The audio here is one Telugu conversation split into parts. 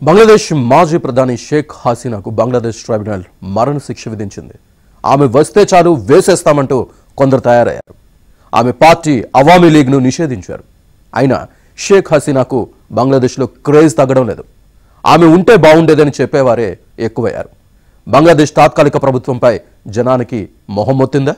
బంగ్లాదేశ్ మాజీ ప్రధాని షేక్ హసీనాకు బంగ్లాదేశ్ ట్రైబ్యునల్ మరణ శిక్ష విధించింది. ఆమె వస్తే చాలు వేసేస్తామంటూ కొందరు తయారయ్యారు. ఆమె పార్టీ అవామీ లీగ్ను నిషేధించారు. అయినా షేక్ హసీనాకు బంగ్లాదేశ్లో క్రేజ్ తగ్గడం లేదు. ఆమె ఉంటే బాగుండేదని చెప్పేవారే ఎక్కువయ్యారు. బంగ్లాదేశ్ తాత్కాలిక ప్రభుత్వంపై జనానికి మొహం మొత్తిందా?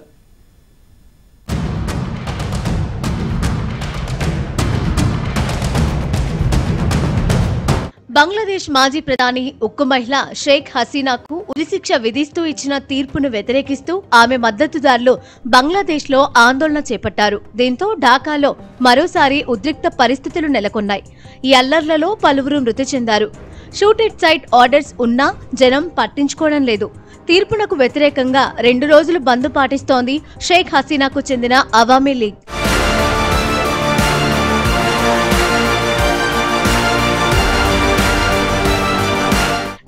బంగ్లాదేశ్ మాజీ ప్రధాని ఉక్కు మహిళ షేక్ హసీనాకు ఉరిశిక్ష విధిస్తూ ఇచ్చిన తీర్పును వ్యతిరేకిస్తూ ఆమె మద్దతుదారులు బంగ్లాదేశ్లో ఆందోళన చేపట్టారు. దీంతో ఢాకాలో మరోసారి ఉద్రిక్త పరిస్థితులు నెలకొన్నాయి. ఈ అల్లర్లలో పలువురు మృతి చెందారు. షూట్ ఎట్ సైట్ ఆర్డర్స్ ఉన్నా జనం పట్టించుకోవడం లేదు. తీర్పునకు వ్యతిరేకంగా 2 రోజులు బంద్ పాటిస్తోంది షేక్ హసీనాకు చెందిన అవామీ లీగ్.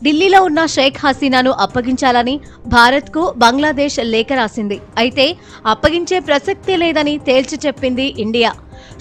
ఢిల్లీలో ఉన్న షేక్ హసీనాను అప్పగించాలని భారత్కు బంగ్లాదేశ్ లేఖ రాసింది. అయితే అప్పగించే ప్రసక్తే లేదని తేల్చి చెప్పింది India.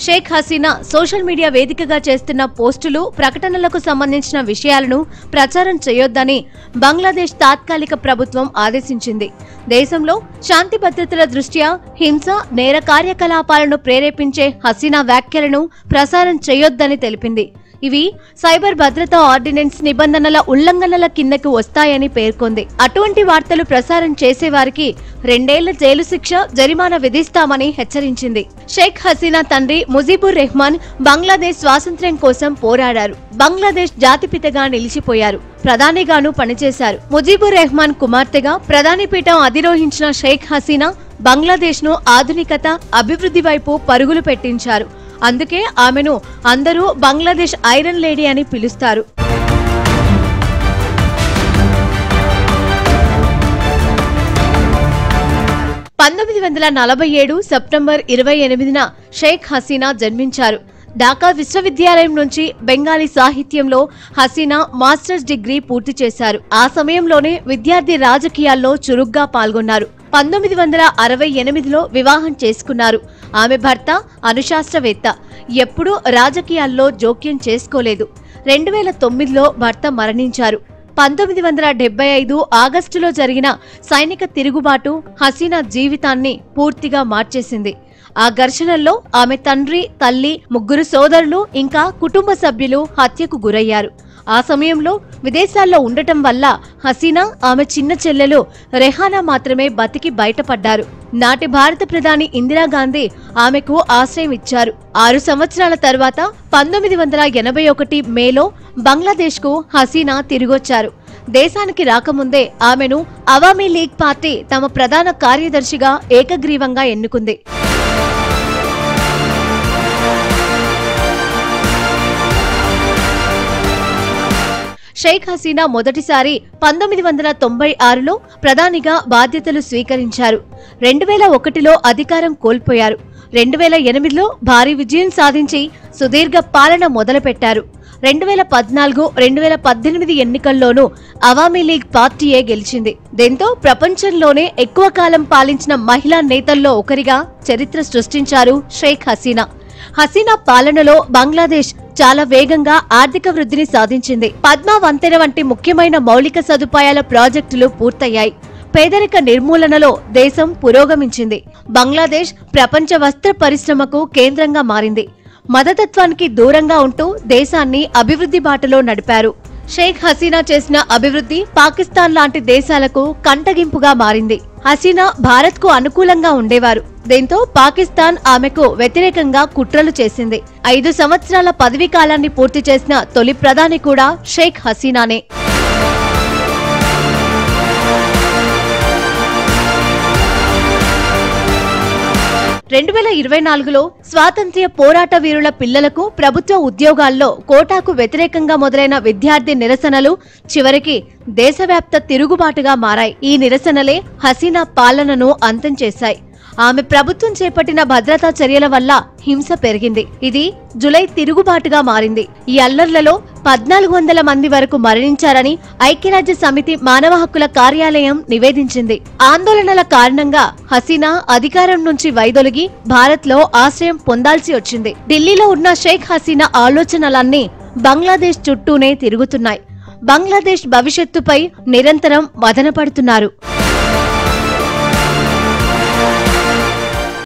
Sheikh Hasina social media వేదికగా చేస్తున్న పోస్టులు, ప్రకటనలకు సంబంధించిన విషయాలను ప్రచారం చేయొద్దని బంగ్లాదేశ్ తాత్కాలిక ప్రభుత్వం ఆదేశించింది. దేశంలో శాంతి భద్రతల దృష్ట్యా హింస, నేర కార్యకలాపాలను ప్రేరేపించే హసీనా వ్యాఖ్యలను ప్రసారం చేయొద్దని తెలిపింది. ఇవి సైబర్ భద్రతా ఆర్డినెన్స్ నిబంధనల ఉల్లంఘనల కిందకు వస్తాయని పేర్కొంది. అటువంటి వార్తలు ప్రసారం చేసేవారికి 2 ఏళ్ల జైలు శిక్ష, జరిమానా విధిస్తామని హెచ్చరించింది. షేక్ హసీనా తండ్రి ముజీబుర్ రెహమాన్ బంగ్లాదేశ్ స్వాతంత్ర్యం కోసం పోరాడారు. బంగ్లాదేశ్ జాతిపితగా నిలిచిపోయారు. ప్రధానిగాను పనిచేశారు. ముజీబుర్ రెహమాన్ కుమార్తెగా ప్రధాని పీఠం అధిరోహించిన షేక్ హసీనా బంగ్లాదేశ్ ను ఆధునికత, అభివృద్ధి వైపు పరుగులు పెట్టించారు. అందుకే ఆమెను అందరూ బంగ్లాదేశ్ ఐరన్ లేడీ అని పిలుస్తారు. సెప్టెంబర్ 28న షేక్ హసీనా జన్మించారు. ఢాకా విశ్వవిద్యాలయం నుంచి బెంగాలీ సాహిత్యంలో హసీనా మాస్టర్స్ డిగ్రీ పూర్తి చేశారు. ఆ సమయంలోనే విద్యార్థి రాజకీయాల్లో చురుగ్గా పాల్గొన్నారు. 1968లో వివాహం చేసుకున్నారు. ఆమె భర్త అనుశాస్త్రవేత్త. ఎప్పుడూ రాజకీయాల్లో జోక్యం చేసుకోలేదు. 2009లో భర్త మరణించారు. 1975 ఆగస్టులో జరిగిన సైనిక తిరుగుబాటు హసీనా జీవితాన్ని పూర్తిగా మార్చేసింది. ఆ ఘర్షణల్లో ఆమె తండ్రి, తల్లి, 3 సోదరులు ఇంకా కుటుంబ సభ్యులు హత్యకు గురయ్యారు. ఆ సమయంలో విదేశాల్లో ఉండటం వల్ల హసీనా, ఆమె చిన్న చెల్లెలు రెహానా మాత్రమే బతికి బయటపడ్డారు. నాటి భారత ప్రధాని ఇందిరాగాంధీ ఆమెకు ఆశ్రయం ఇచ్చారు. 6 సంవత్సరాల తర్వాత 1981 మేలో బంగ్లాదేశ్కు హసీనా తిరిగొచ్చారు. దేశానికి రాకముందే ఆమెను అవామీ లీగ్ పార్టీ తమ ప్రధాన కార్యదర్శిగా ఏకగ్రీవంగా ఎన్నుకుంది. షేక్ హసీనా మొదటిసారి 1996లో ప్రధానిగా బాధ్యతలు స్వీకరించారు. 2001లో అధికారం కోల్పోయారు. 2008లో భారీ విజయం సాధించి సుదీర్ఘ పాలన మొదలుపెట్టారు. 2014, 2018 ఎన్నికల్లోనూ అవామీ లీగ్ పార్టీయే గెలిచింది. దీంతో ప్రపంచంలోనే ఎక్కువ కాలం పాలించిన మహిళా నేతల్లో ఒకరిగా చరిత్ర సృష్టించారు షేక్ హసీనా. హసీనా పాలనలో బంగ్లాదేశ్ చాలా వేగంగా ఆర్థిక వృద్ధిని సాధించింది. పద్మా వంతెన వంటి ముఖ్యమైన మౌలిక సదుపాయాల ప్రాజెక్టులు పూర్తయ్యాయి. పేదరిక నిర్మూలనలో దేశం పురోగమించింది. బంగ్లాదేశ్ ప్రపంచ వస్త్ర పరిశ్రమకు కేంద్రంగా మారింది. మతతత్వానికి దూరంగా ఉంటూ దేశాన్ని అభివృద్ధి బాటలో నడిపారు. షేక్ హసీనా చేసిన అభివృద్ధి పాకిస్తాన్ లాంటి దేశాలకు కంటగింపుగా మారింది. హసీనా భారత్కు అనుకూలంగా ఉండేవారు. దీంతో పాకిస్తాన్ ఆమెకు వ్యతిరేకంగా కుట్రలు చేసింది. 5 సంవత్సరాల పదవీ కాలాన్ని పూర్తి చేసిన తొలి ప్రధాని కూడా షేక్ హసీనానే. 2024లో స్వాతంత్ర్య పోరాట వీరుల పిల్లలకు ప్రభుత్వ ఉద్యోగాల్లో కోటాకు వ్యతిరేకంగా మొదలైన విద్యార్థి నిరసనలు చివరికి దేశవ్యాప్త తిరుగుబాటుగా మారాయి. ఈ నిరసనలే హసీనా పాలనను అంతం చేశాయి. ఆమె ప్రభుత్వం చేపట్టిన భద్రతా చర్యల వల్ల హింస పెరిగింది. ఇది జులై తిరుగుబాటుగా మారింది. ఈ అల్లర్లలో 1400 మంది వరకు మరణించారని ఐక్యరాజ్య సమితి మానవ హక్కుల కార్యాలయం నివేదించింది. ఆందోళనల కారణంగా హసీనా అధికారం నుంచి వైదొలిగి భారత్ లో ఆశ్రయం పొందాల్సి వచ్చింది. ఢిల్లీలో ఉన్న షేక్ హసీనా ఆలోచనలన్నీ బంగ్లాదేశ్ చుట్టూనే తిరుగుతున్నాయి. బంగ్లాదేశ్ భవిష్యత్తుపై నిరంతరం మదనపడుతున్నారు.